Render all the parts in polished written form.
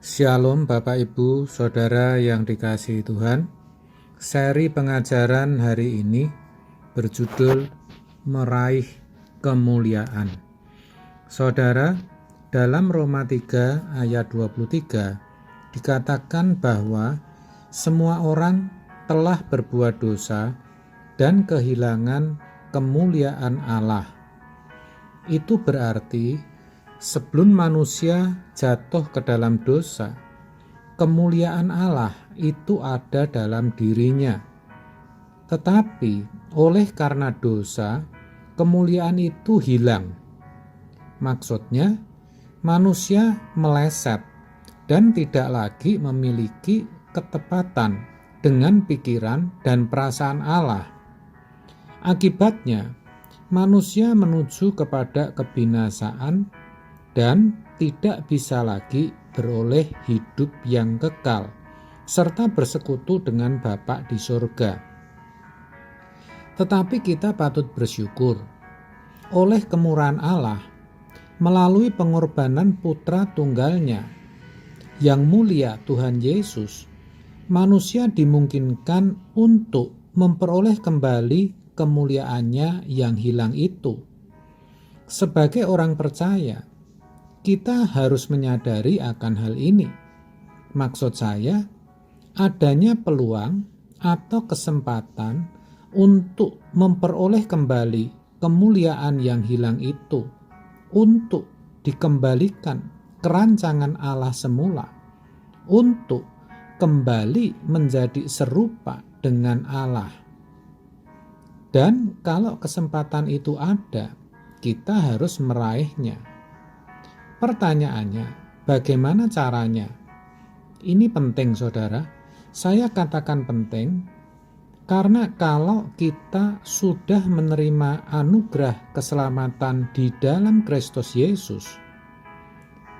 Shalom Bapak Ibu Saudara yang dikasihi Tuhan. Seri pengajaran hari ini berjudul Meraih Kemuliaan. Saudara, dalam Roma 3 ayat 23 dikatakan bahwa semua orang telah berbuat dosa dan kehilangan kemuliaan Allah. Itu berarti sebelum manusia jatuh ke dalam dosa, kemuliaan Allah itu ada dalam dirinya. Tetapi oleh karena dosa, kemuliaan itu hilang. Maksudnya, manusia meleset dan tidak lagi memiliki ketepatan dengan pikiran dan perasaan Allah. Akibatnya, manusia menuju kepada kebinasaan dan tidak bisa lagi beroleh hidup yang kekal, serta bersekutu dengan Bapa di surga. Tetapi kita patut bersyukur oleh kemurahan Allah melalui pengorbanan putra tunggalnya yang mulia Tuhan Yesus, manusia dimungkinkan untuk memperoleh kembali kemuliaannya yang hilang itu. Sebagai orang percaya, kita harus menyadari akan hal ini. Maksud saya, adanya peluang atau kesempatan untuk memperoleh kembali kemuliaan yang hilang itu, untuk dikembalikan ke rancangan Allah semula, untuk kembali menjadi serupa dengan Allah. Dan kalau kesempatan itu ada, kita harus meraihnya. Pertanyaannya, bagaimana caranya? Ini penting, saudara. Saya katakan penting karena kalau kita sudah menerima anugerah keselamatan di dalam Kristus Yesus,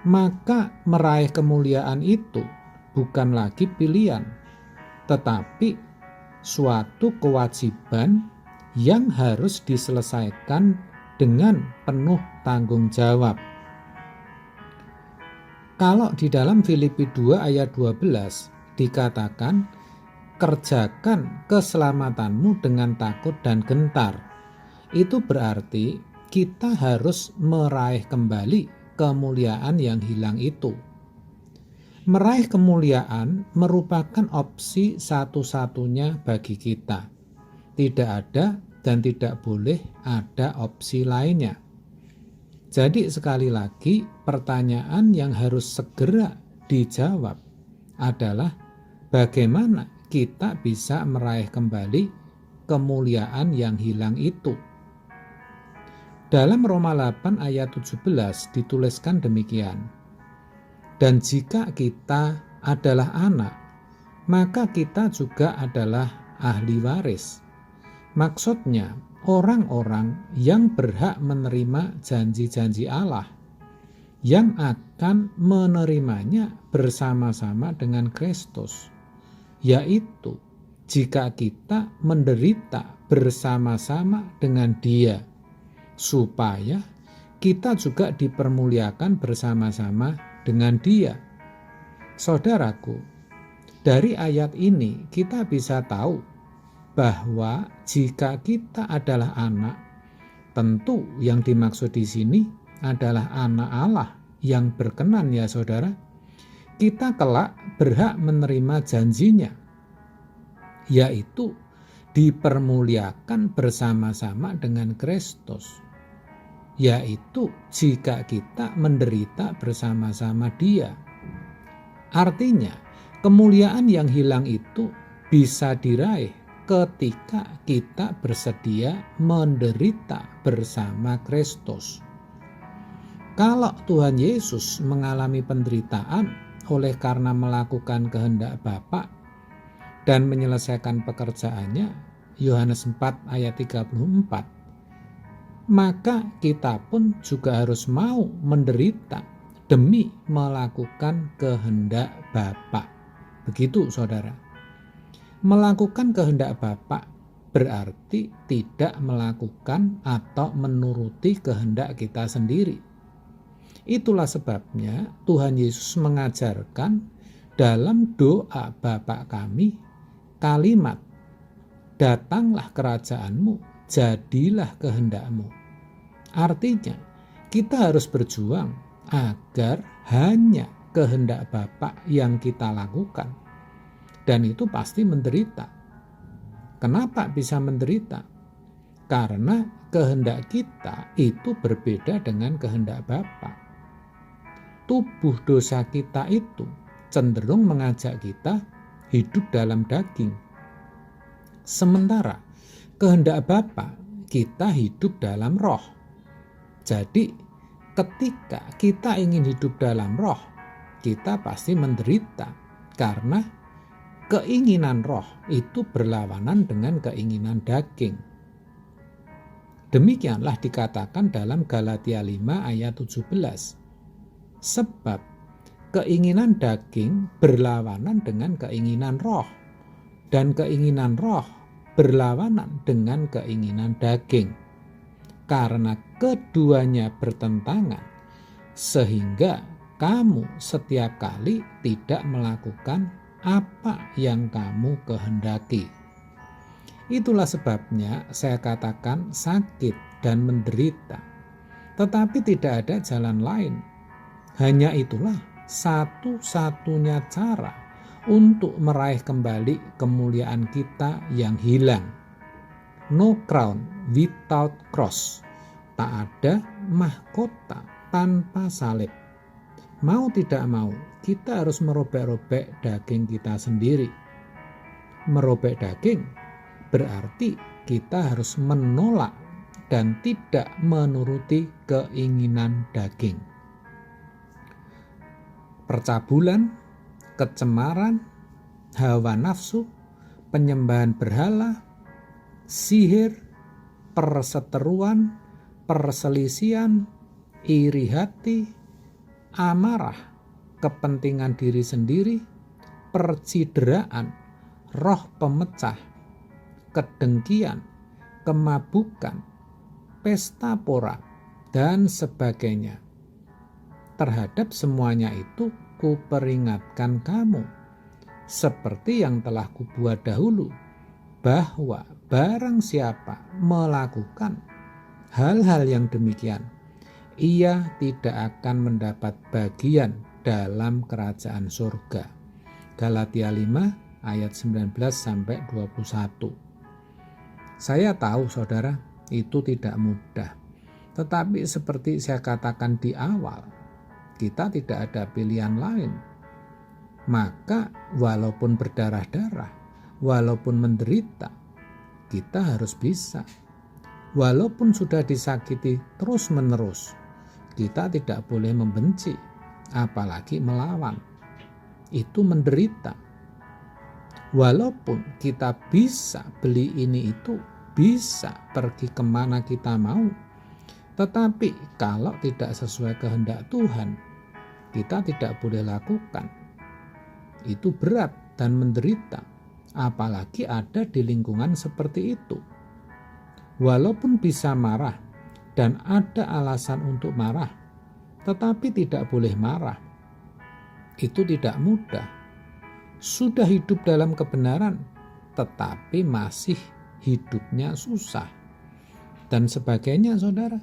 maka meraih kemuliaan itu bukan lagi pilihan, tetapi suatu kewajiban yang harus diselesaikan dengan penuh tanggung jawab. Kalau di dalam Filipi 2 ayat 12 dikatakan, kerjakan keselamatanmu dengan takut dan gentar. Itu berarti kita harus meraih kembali kemuliaan yang hilang itu. Meraih kemuliaan merupakan opsi satu-satunya bagi kita. Tidak ada dan tidak boleh ada opsi lainnya. Jadi sekali lagi, pertanyaan yang harus segera dijawab adalah bagaimana kita bisa meraih kembali kemuliaan yang hilang itu. Dalam Roma 8 ayat 17 dituliskan demikian. Dan jika kita adalah anak, maka kita juga adalah ahli waris. Maksudnya, orang-orang yang berhak menerima janji-janji Allah, yang akan menerimanya bersama-sama dengan Kristus, yaitu jika kita menderita bersama-sama dengan Dia, supaya kita juga dipermuliakan bersama-sama dengan Dia. Saudaraku, dari ayat ini kita bisa tahu bahwa jika kita adalah anak, tentu yang dimaksud di sini adalah anak Allah yang berkenan, ya saudara. Kita kelak berhak menerima janjinya, yaitu dipermuliakan bersama-sama dengan Kristus, yaitu jika kita menderita bersama-sama Dia. Artinya, kemuliaan yang hilang itu bisa diraih ketika kita bersedia menderita bersama Kristus. Kalau Tuhan Yesus mengalami penderitaan oleh karena melakukan kehendak Bapa dan menyelesaikan pekerjaannya, Yohanes 4 ayat 34, maka kita pun juga harus mau menderita demi melakukan kehendak Bapa. Begitu, saudara. Melakukan kehendak Bapa berarti tidak melakukan atau menuruti kehendak kita sendiri. Itulah sebabnya Tuhan Yesus mengajarkan dalam doa Bapa kami kalimat, datanglah kerajaanmu, jadilah kehendakmu. Artinya kita harus berjuang agar hanya kehendak Bapa yang kita lakukan. Dan itu pasti menderita. Kenapa bisa menderita? Karena kehendak kita itu berbeda dengan kehendak Bapa. Tubuh dosa kita itu cenderung mengajak kita hidup dalam daging. Sementara kehendak Bapa kita hidup dalam roh. Jadi ketika kita ingin hidup dalam roh, kita pasti menderita karena keinginan roh itu berlawanan dengan keinginan daging. Demikianlah dikatakan dalam Galatia 5 ayat 17. Sebab keinginan daging berlawanan dengan keinginan roh, dan keinginan roh berlawanan dengan keinginan daging. Karena keduanya bertentangan, sehingga kamu setiap kali tidak melakukan apa yang kamu kehendaki. Itulah sebabnya saya katakan sakit dan menderita. Tetapi tidak ada jalan lain. Hanya itulah satu-satunya cara untuk meraih kembali kemuliaan kita yang hilang. No crown without cross. Tak ada mahkota tanpa salib. Mau tidak mau, kita harus merobek-robek daging kita sendiri. Merobek daging berarti kita harus menolak dan tidak menuruti keinginan daging. Percabulan, kecemaran, hawa nafsu, penyembahan berhala, sihir, perseteruan, perselisihan, iri hati, amarah, kepentingan diri sendiri, percideraan, roh pemecah, kedengkian, kemabukan, pesta pora, dan sebagainya. Terhadap semuanya itu kuperingatkan kamu, seperti yang telah kubuat dahulu, bahwa barang siapa melakukan hal-hal yang demikian, ia tidak akan mendapat bagian dalam kerajaan surga. Galatia 5 ayat 19-21. Saya tahu saudara, itu tidak mudah. Tetapi seperti saya katakan di awal, kita tidak ada pilihan lain. Maka walaupun berdarah-darah, walaupun menderita, kita harus bisa. Walaupun sudah disakiti terus-menerus, kita tidak boleh membenci, apalagi melawan. Itu menderita. Walaupun kita bisa beli ini itu, bisa pergi kemana kita mau, tetapi kalau tidak sesuai kehendak Tuhan, kita tidak boleh lakukan. Itu berat dan menderita, apalagi ada di lingkungan seperti itu. Walaupun bisa marah dan ada alasan untuk marah, tetapi tidak boleh marah. Itu tidak mudah. Sudah hidup dalam kebenaran, tetapi masih hidupnya susah. Dan sebagainya saudara.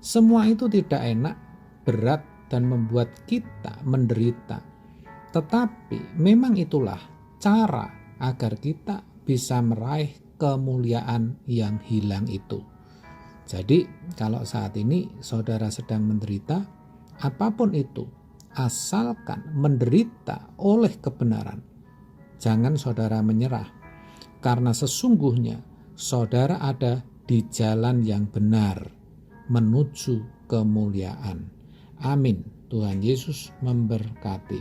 Semua itu tidak enak, berat, dan membuat kita menderita. Tetapi memang itulah cara agar kita bisa meraih kemuliaan yang hilang itu. Jadi kalau saat ini saudara sedang menderita, apapun itu, asalkan menderita oleh kebenaran, jangan saudara menyerah. Karena sesungguhnya saudara ada di jalan yang benar, menuju kemuliaan. Amin. Tuhan Yesus memberkati.